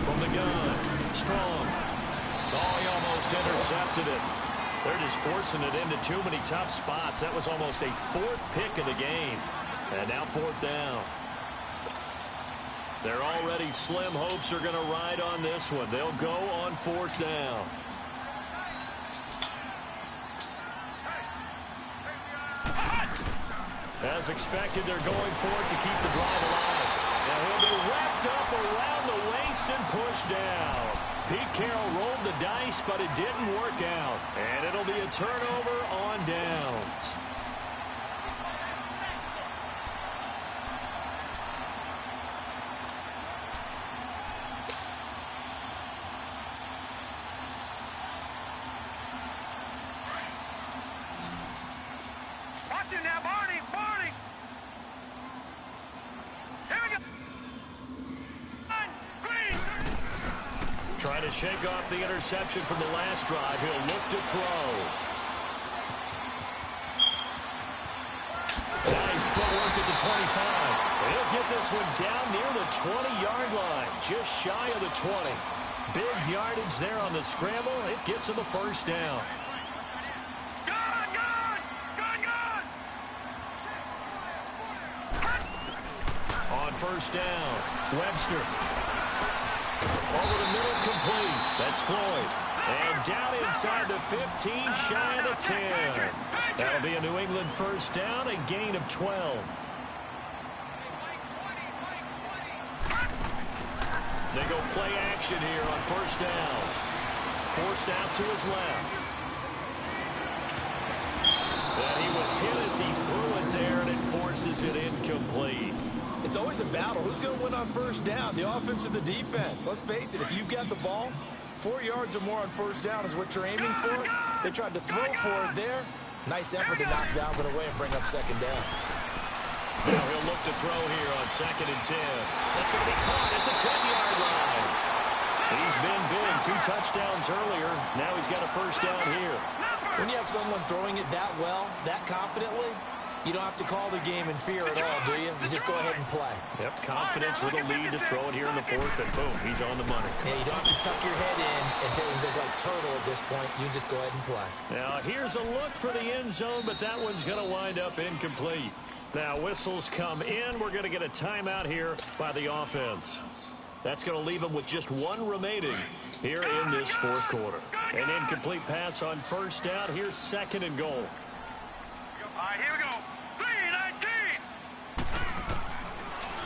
From the gun. Strong. Oh, he almost intercepted it. They're just forcing it into too many tough spots. That was almost a 4th pick of the game. And now 4th down. Their already slim hopes are going to ride on this one. They'll go on 4th down. As expected, they're going for it to keep the drive alive. Now he'll be wrapped up around the waist and pushed down. Pete Carroll rolled the dice, but it didn't work out. And it'll be a turnover on downs. Watch it now, Barney! Barney! Here we go! Green! Trying to shake off the interception from the last drive. He'll look to throw. Nice footwork at the 25. He'll get this one down near the 20-yard line, just shy of the 20. Big yardage there on the scramble. It gets him a first down. Good, good! Good, good! On first down, Webster. Over the middle, complete. That's Floyd. And down inside the 15, shy of the 10. That'll be a New England first down, a gain of 12. They go play action here on first down. Forced out to his left. And he was hit as he threw it there, and it forces it incomplete. It's always a battle. Who's going to win on first down, the offense or the defense? Let's face it, if you've got the ball, 4 yards or more on first down is what you're aiming for. They tried to throw for it there. Nice effort to knock down but away and bring up second down. Now he'll look to throw here on 2nd and 10. That's going to be caught at the 10-yard line. He's been big. 2 touchdowns earlier. Now he's got a first down here. When you have someone throwing it that well, that confidently, you don't have to call the game in fear at all, do you? You just go ahead and play. Yep, confidence with a lead to throw it here in the 4th, and boom, he's on the money. Yeah, you don't have to tuck your head in and take him like turtle at this point. You just go ahead and play. Now, here's a look for the end zone, but that one's going to wind up incomplete. Now, whistles come in. We're going to get a timeout here by the offense. That's going to leave them with just 1 remaining here in this 4th quarter. An incomplete pass on first down. Here's 2nd and goal. All right, here we go. 3-19.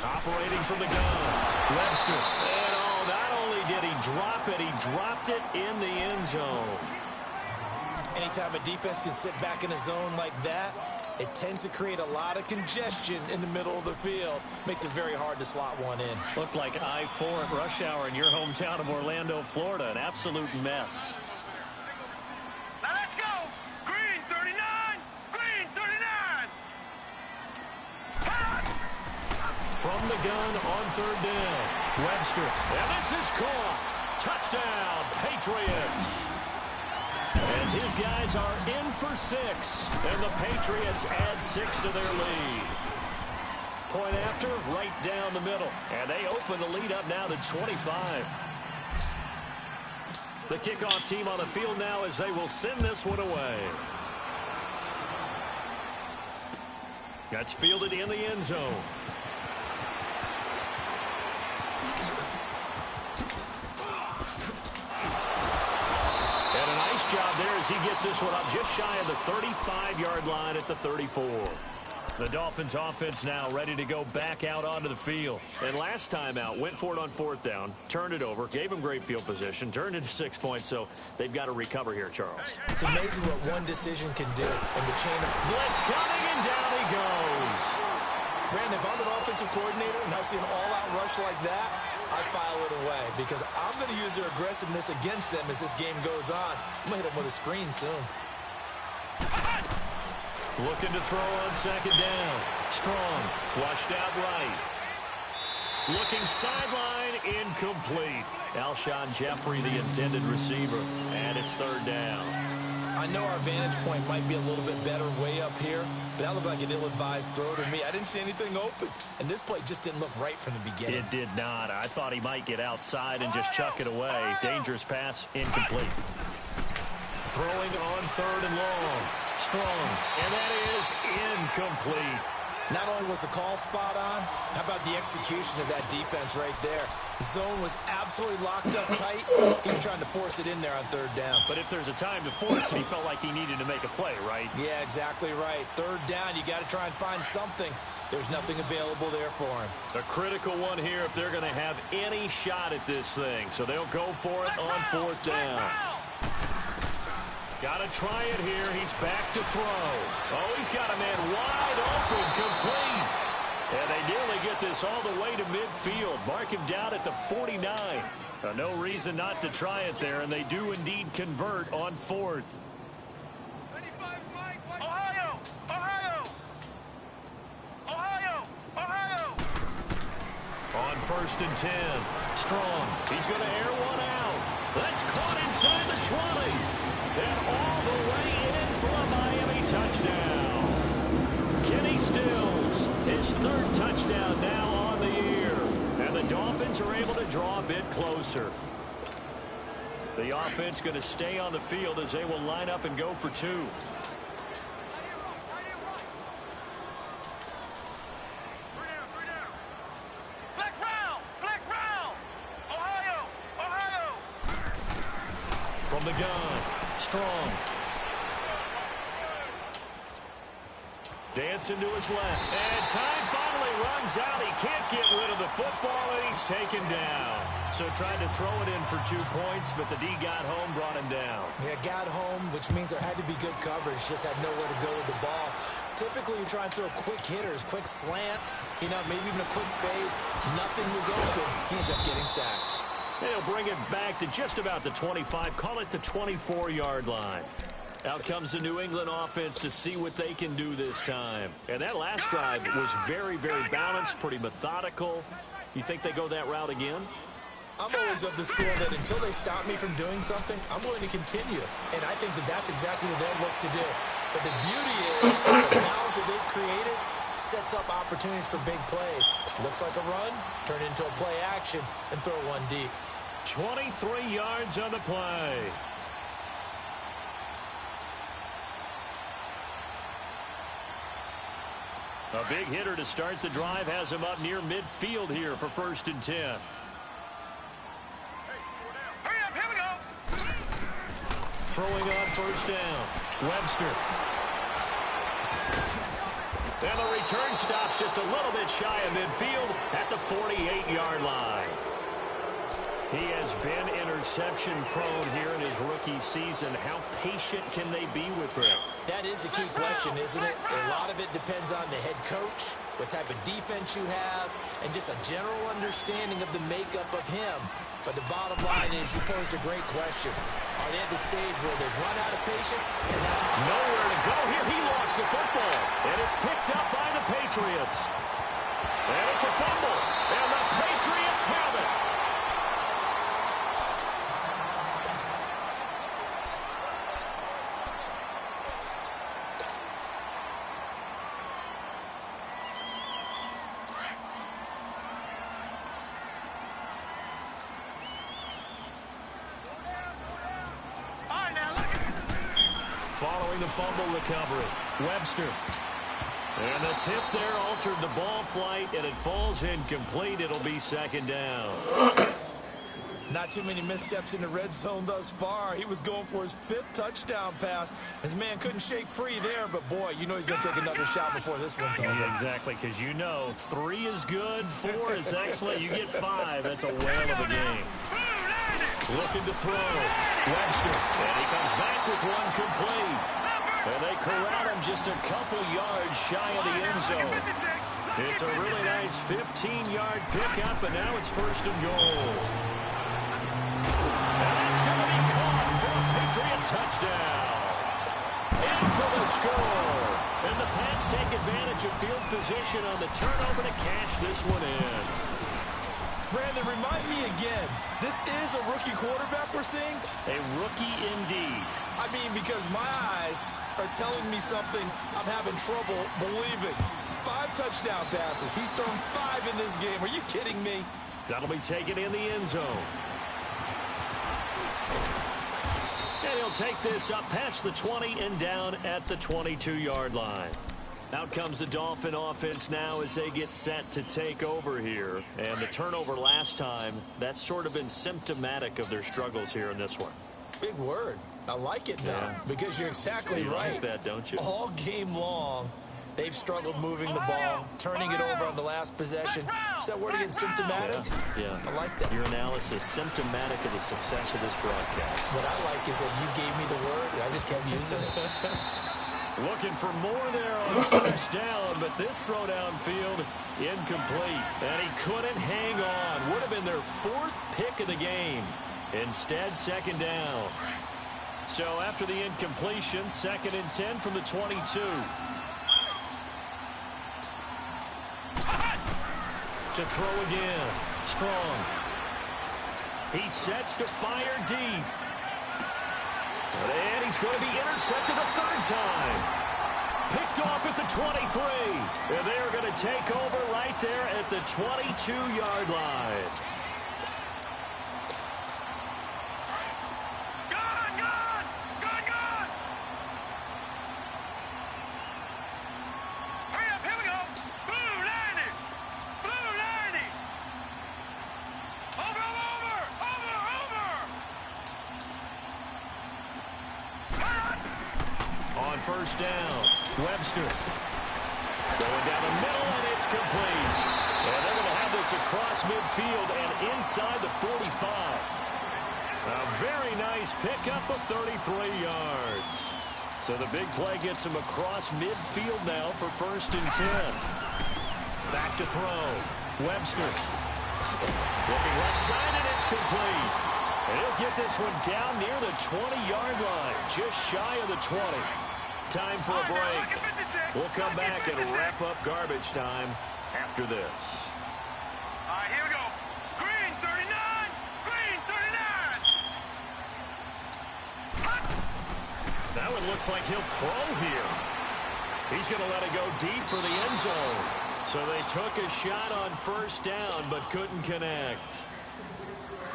Operating from the gun. Webster. And not only did he drop it, he dropped it in the end zone. Anytime a defense can sit back in a zone like that, It tends to create a lot of congestion in the middle of the field. Makes it very hard to slot one in. Looked like I-4 at rush hour in your hometown of Orlando, Florida. An absolute mess. Now let's go. Green 39. Green 39. From the gun on third down. Webster. And this is caught. Touchdown, Patriots. As his guys are in for 6, and the Patriots add 6 to their lead. Point after, right down the middle, and they open the lead up now to 25. The kickoff team on the field now as they will send this one away. That's fielded in the end zone. Job there as he gets this one up just shy of the 35-yard line at the 34. The Dolphins offense now ready to go back out onto the field. And last time out, went for it on fourth down, turned it over, gave him great field position, turned it to 6 points, so they've got to recover here, Charles. It's amazing what one decision can do in the chain of... Blitz coming, and down he goes. Brandon, if I'm an offensive coordinator and I see an all-out rush like that, I file it away because I'm going to use their aggressiveness against them as this game goes on. I'm going to hit them with a screen soon. Looking to throw on second down. Strong, flushed out right. Looking sideline, incomplete. Alshon Jeffrey, the intended receiver, and it's third down. I know our vantage point might be a little bit better way up here, but that looked like an ill-advised throw to me. I didn't see anything open, and this play just didn't look right from the beginning. It did not. I thought he might get outside and just chuck it away. Dangerous pass, incomplete. Throwing on third and long. Strong, and that is incomplete. Not only was the call spot on, how about the execution of that defense right there? The zone was absolutely locked up tight. He was trying to force it in there on third down. But if there's a time to force it, he felt like he needed to make a play, right? Yeah, exactly right. Third down, you got to try and find something. There's nothing available there for him. A critical one here if they're going to have any shot at this thing. So they'll go for it on fourth down. Got to try it here. He's back to throw. Oh, he's got a man wide open, complete. And they nearly get this all the way to midfield. Mark him down at the 49. No reason not to try it there, and they do indeed convert on fourth. Ohio! Ohio! Ohio! Ohio! On first and 10. Strong. He's going to air one out. That's caught inside the 20. And all the way in for a Miami touchdown. Kenny Stills, his third touchdown now on the year. And the Dolphins are able to draw a bit closer. The offense going to stay on the field as they will line up and go for 2. Flex round! Flex round! Ohio! Ohio! From the gun. Strong. Dancing to his left. And time finally runs out. He can't get rid of the football, and he's taken down. So tried to throw it in for 2 points, but the D got home, brought him down. Yeah, got home, which means there had to be good coverage. Just had nowhere to go with the ball. Typically, you try and throw quick hitters, quick slants, you know, maybe even a quick fade. Nothing was open. He ends up getting sacked. They'll bring it back to just about the 25, call it the 24-yard line. Out comes the New England offense to see what they can do this time. And that last drive was very, very balanced, pretty methodical. You think they go that route again? I'm always of the school that until they stop me from doing something, I'm going to continue. And I think that that's exactly what they'll look to do. But the beauty is the balance that they've created sets up opportunities for big plays. Looks like a run, turn it into a play action, and throw one deep. 23 yards on the play. A big hitter to start the drive has him up near midfield here for first and 10. Hurry up, here we go! Throwing on first down. Webster. And the return stops just a little bit shy of midfield at the 48-yard line. He has been interception prone here in his rookie season. How patient can they be with him? That is the key question, isn't it? A lot of it depends on the head coach, what type of defense you have, and just a general understanding of the makeup of him. But the bottom line is you posed a great question. Are they at the stage where they've run out of patience? Nowhere to go here. He lost the football. And it's picked up by the Patriots. And it's a fumble. And the Patriots have it. Following the fumble recovery, Webster. And the tip there altered the ball flight, and it falls incomplete. It'll be second down. Not too many missteps in the red zone thus far. He was going for his 5th touchdown pass. His man couldn't shake free there, but boy, you know he's going to take another shot before this one's over. Yeah, exactly, because you know 3 is good, 4 is excellent. You get 5, that's a whale of a game. Looking to throw. Webster. And he comes back with one complete. And they corral him just a couple yards shy of the end zone. It's a really nice 15-yard pickup, and now it's first and goal. And that's going to be caught for a Patriot touchdown. In for the score. And the Pats take advantage of field position on the turnover to cash this one in. Brandon, remind me again, this is a rookie quarterback we're seeing? A rookie indeed. I mean, because my eyes are telling me something I'm having trouble believing. 5 touchdown passes. He's thrown 5 in this game. Are you kidding me? That'll be taken in the end zone. And he'll take this up past the 20 and down at the 22-yard line. Out comes the Dolphin offense now as they get set to take over here. And the turnover last time, that's sort of been symptomatic of their struggles here in this one. Big word. I like it now, because you're exactly right. Like that, don't you? All game long, they've struggled moving the ball, turning it over on the last possession. Is that word again, symptomatic? Yeah. I like that. Your analysis, symptomatic of the success of this broadcast. What I like is that you gave me the word, and I just kept using it. Looking for more there on first down, but this throw downfield incomplete. And he couldn't hang on. Would have been their 4th pick of the game. Instead, second down. So after the incompletion, 2nd and 10 from the 22. To throw again. Strong. He sets to fire deep. And he's going to be intercepted a 3rd time. Picked off at the 23. And they're going to take over right there at the 22-yard line. Hurry up, here we go. Blue Lightning. Blue Lightning. Over. On first down, Webster. Going down the middle, and it's complete. And they're going to have this across midfield and inside the 45. A very nice pickup of 33 yards. So the big play gets him across midfield now for 1st and 10. Back to throw. Webster. Looking left side, and it's complete. And he'll get this one down near the 20-yard line, just shy of the 20. Time for a break. We'll come back and wrap up garbage time after this. All right, here we go. Green 39. Green 39. That one looks like he'll throw here. He's going to let it go deep for the end zone. So they took a shot on first down, but couldn't connect.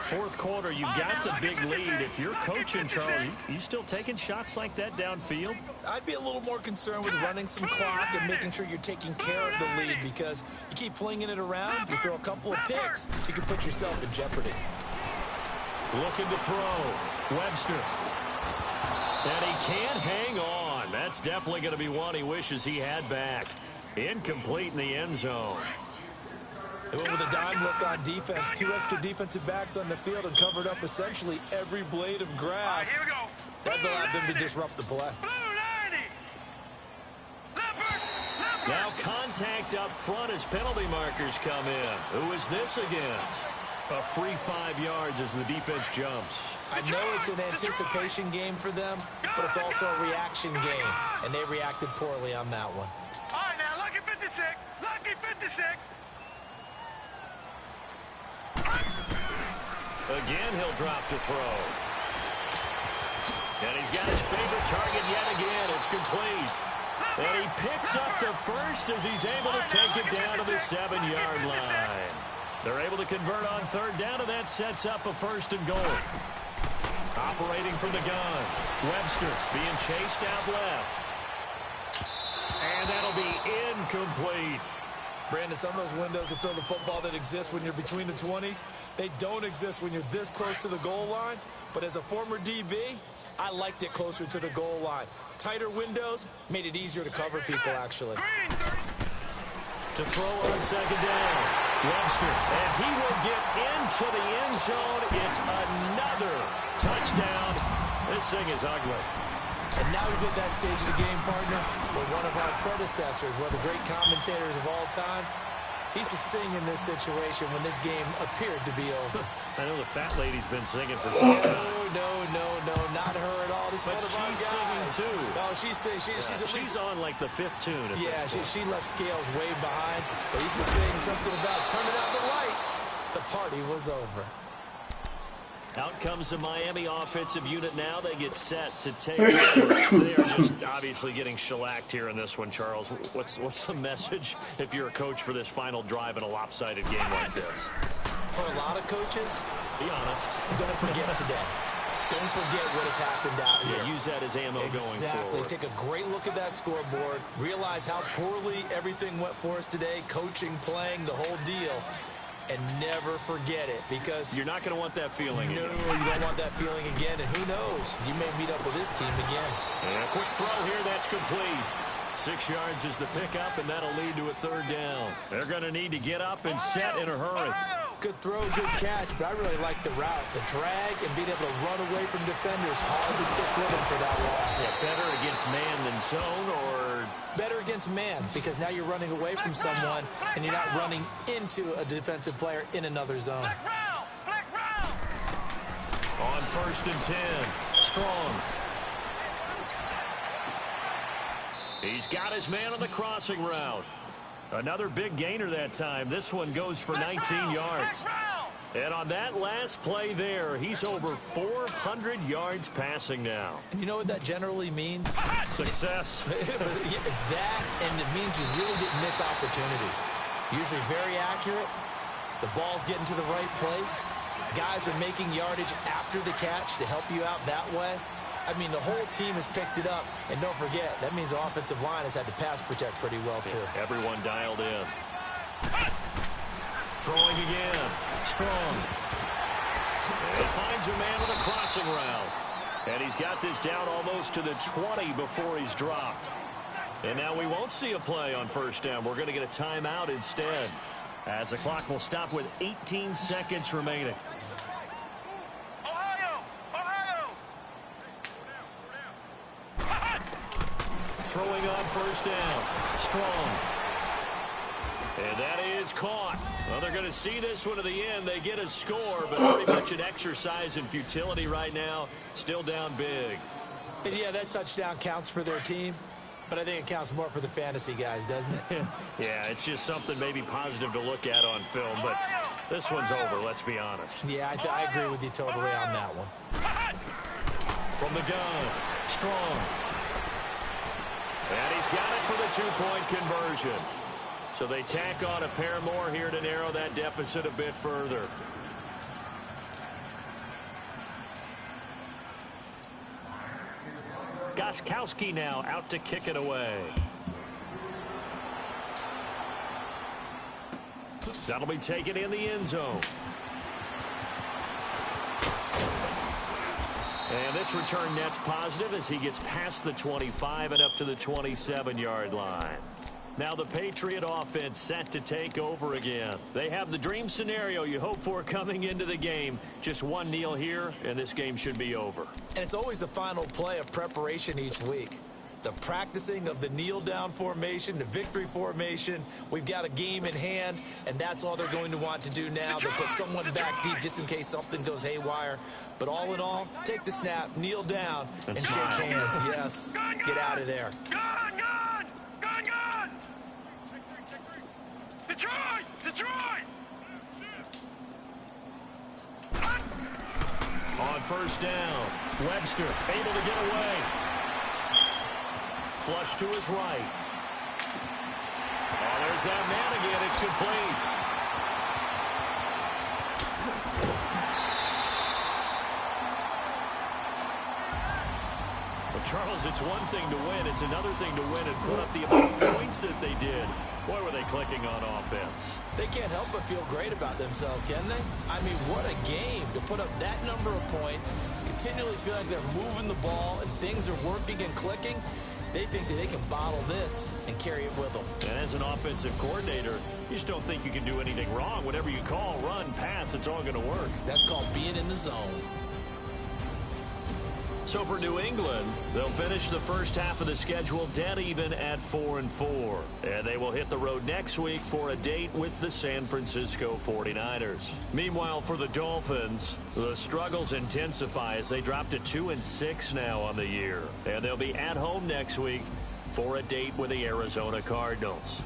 4th quarter, you've got the big lead. If you're coaching, Charlie, you still taking shots like that downfield? I'd be a little more concerned with running some clock and making sure you're taking care of the lead, because you keep flinging it around, you throw a couple of picks, you can put yourself in jeopardy. Looking to throw. Webster. And he can't hang on. That's definitely going to be one he wishes he had back. Incomplete in the end zone. They went with a dime look on defense. 2 extra defensive backs on the field and covered up essentially every blade of grass. Here we go. That allowed them to disrupt the play. Now contact up front as penalty markers come in. Who is this against? A free 5 yards as the defense jumps. I know it's an anticipation game for them, but it's also a reaction game, and they reacted poorly on that one. All right, now, lucky 56. Lucky 56. Again, he'll drop to throw. And he's got his favorite target yet again. It's complete. And he picks up the first as he's able to take it down to the 7-yard line. They're able to convert on 3rd down, and that sets up a 1st and goal. Operating from the gun, Webster being chased out left. And that'll be incomplete. Brandon, some of those windows to throw the football that exist when you're between the 20s, they don't exist when you're this close to the goal line. But as a former DB, I liked it closer to the goal line. Tighter windows made it easier to cover people, actually. To throw on 2nd down, Webster, and he will get into the end zone. It's another touchdown. This thing is ugly. And now we've hit that stage of the game, partner, where one of our predecessors, one of the great commentators of all time, he used to sing in this situation when this game appeared to be over. I know the fat lady's been singing for some time. No, not her at all. This But one of our she's guys. singing too. No, she's singing. She's on like the 5th tune at Yeah, this point. she left Scales way behind. But he used to sing something about turning out the lights. The party was over. Out comes the Miami offensive unit now. They get set to take over. They are just obviously getting shellacked here in this one, Charles. What's the message if you're a coach for this final drive in a lopsided game like this? For a lot of coaches, Be honest. don't forget today. Don't forget what has happened out here. Yeah, use that as ammo going Exactly. forward. Take a great look at that scoreboard. Realize how poorly everything went for us today. Coaching, playing, the whole deal. And never forget it, because You're not going to want that feeling no, again. you don't want that feeling again. And who knows? You may meet up with this team again. And a quick throw here. That's complete. 6 yards is the pickup, and that'll lead to a 3rd down. They're going to need to get up and set in a hurry. Good throw, good catch, but I really like the route. The drag and being able to run away from defenders. Hard to stick with him for that long. Yeah, better against man than zone, or Better against man, because now you're running away from someone and you're not running into a defensive player in another zone. Flex round. on 1st and 10. Strong. He's got his man on the crossing route. Another big gainer that time. This one goes for 19 yards. And on that last play there, he's over 400 yards passing now. And you know what that generally means? Success. That, and it means you really didn't miss opportunities. Usually very accurate. The ball's getting to the right place. Guys are making yardage after the catch to help you out that way. I mean, the whole team has picked it up. And don't forget, that means the offensive line has had to pass protect pretty well, too. Yeah, everyone dialed in. Throwing again. Strong. And finds a man on the crossing route. And he's got this down almost to the 20 before he's dropped. And now we won't see a play on 1st down. We're going to get a timeout instead, as the clock will stop with 18 seconds remaining. Throwing on 1st down. Strong. And that is caught. Well, they're going to see this one to the end. They get a score, but pretty much an exercise in futility right now. Still down big. And yeah, that touchdown counts for their team, but I think it counts more for the fantasy guys, doesn't it? Yeah, it's just something maybe positive to look at on film, but this one's over, let's be honest. Yeah, I agree with you totally on that one. From the gun, Strong. And he's got it for the 2-point conversion. So they tack on a pair more here to narrow that deficit a bit further. Gostkowski now out to kick it away. That'll be taken in the end zone. And this return net's positive as he gets past the 25 and up to the 27-yard line. Now the Patriot offense set to take over again. They have the dream scenario you hope for coming into the game. Just one kneel here, and this game should be over. And it's always the final play of preparation each week. The practicing of the kneel-down formation, the victory formation. We've got a game in hand, and that's all they're going to want to do now. They'll put someone back deep just in case something goes haywire. But all in all, take the snap, kneel down, and shake hands. Yes, get out of there. Gun! Gun! Gun! Gun! Detroit! Detroit! On first down, Webster able to get away. Flush to his right. Oh, there's that man again. It's complete. Well, Charles, it's one thing to win. It's another thing to win and put up the amount of points that they did. Boy, were they clicking on offense. They can't help but feel great about themselves, can they? I mean, what a game to put up that number of points, continually feel like they're moving the ball and things are working and clicking. They think that they can bottle this and carry it with them. And as an offensive coordinator, you just don't think you can do anything wrong. Whatever you call, run, pass, it's all going to work. That's called being in the zone. So for New England, they'll finish the first half of the schedule dead even at 4-4. And they will hit the road next week for a date with the San Francisco 49ers. Meanwhile, for the Dolphins, the struggles intensify as they drop to 2-6 now on the year. And they'll be at home next week for a date with the Arizona Cardinals.